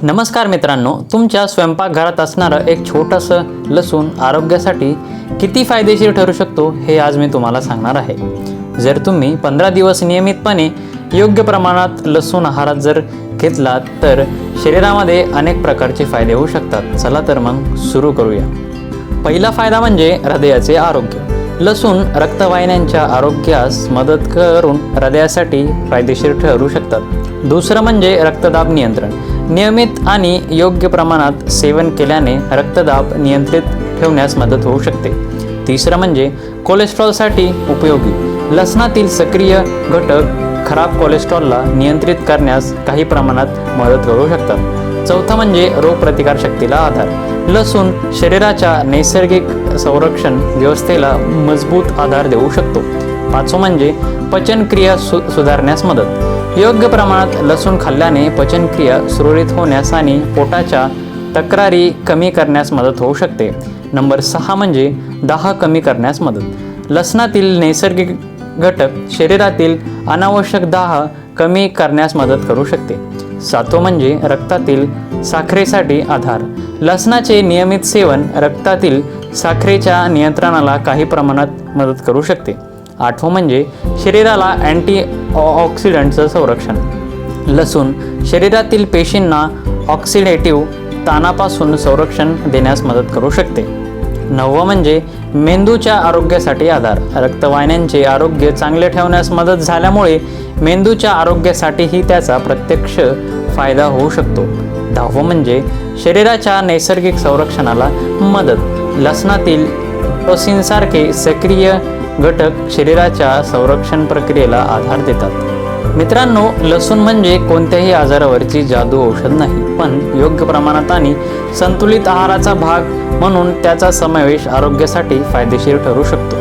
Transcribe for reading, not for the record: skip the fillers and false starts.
नमस्कार मित्रांनो, तुमच्या स्वयंपाकघरात असणारं एक छोटंसं लसूण आरोग्यासाठी किती फायदेशीर ठरू शकतो हे आज मी तुम्हाला सांगणार आहे। जर तुम्ही 15 दिवस नियमितपणे योग्य प्रमाणात लसूण आहारात जर घेतलात तर शरीरामध्ये अनेक प्रकारचे फायदे होऊ शकतात। चला तर मग सुरू करूया। पहिला फायदा म्हणजे हृदयाचे आरोग्य। लसूण रक्तवाहिन्यांच्या आरोग्यास मदत करून हृदयासाठी फायदेशीर ठरू शकतात। दुसरं म्हणजे रक्तदाब नियंत्रण। नियमित आणि योग्य प्रमाणात सेवन केल्याने रक्तदाब नियंत्रित ठेवण्यास मदत होऊ शकते। तिसरं म्हणजे कोलेस्ट्रॉलसाठी उपयोगी। लसणातील सक्रिय घटक खराब कोलेस्ट्रॉलला नियंत्रित करण्यास काही प्रमाणात मदत करू शकतात। चौथं म्हणजे रोगप्रतिकारशक्तीला आधार। लसूण शरीराच्या नैसर्गिक संरक्षण व्यवस्थेला मजबूत आधार देऊ शकतो। पाचवं म्हणजे पचनक्रिया सुधारण्यास मदत। योग्य प्रमाणात लसूण खाल्ल्याने पचनक्रिया सुरळीत होण्यास आणि पोटाच्या तक्रारी कमी करण्यास मदत होऊ शकते। नंबर 6 म्हणजे दाह कमी करण्यास मदत। लसणातील नैसर्गिक घटक शरीरातील अनावश्यक दाह कमी करण्यास मदत करू शकते। 7वं म्हणजे रक्तातील साखरेसाठी आधार। लसणाचे नियमित सेवन रक्तातील साखरेच्या नियंत्रणाला काही प्रमाणात मदत करू शकते। 8वं म्हणजे शरीराला अँटीऑक्सिडंटचं संरक्षण। लसूण शरीरातील पेशींना ऑक्सिडेटिव्ह ताणापासून संरक्षण देण्यास मदत करू शकते। 9वं म्हणजे मेंदूच्या आरोग्यासाठी आधार। रक्तवाहिन्यांचे आरोग्य चांगले ठेवण्यास मदत झाल्यामुळे मेंदूच्या आरोग्यासाठीही त्याचा प्रत्यक्ष फायदा होऊ शकतो। 10वं म्हणजे शरीराच्या नैसर्गिक संरक्षणाला मदत। लसणातील टोसिनसारखे सक्रिय घटक शरीराच्या संरक्षण प्रक्रियेला आधार देतात। मित्रांनो, लसूण म्हणजे कोणत्याही आजारावरची जादू औषध नाही, पण योग्य प्रमाणात आणि संतुलित आहाराचा भाग म्हणून त्याचा समावेश आरोग्यासाठी फायदेशीर ठरू शकतो।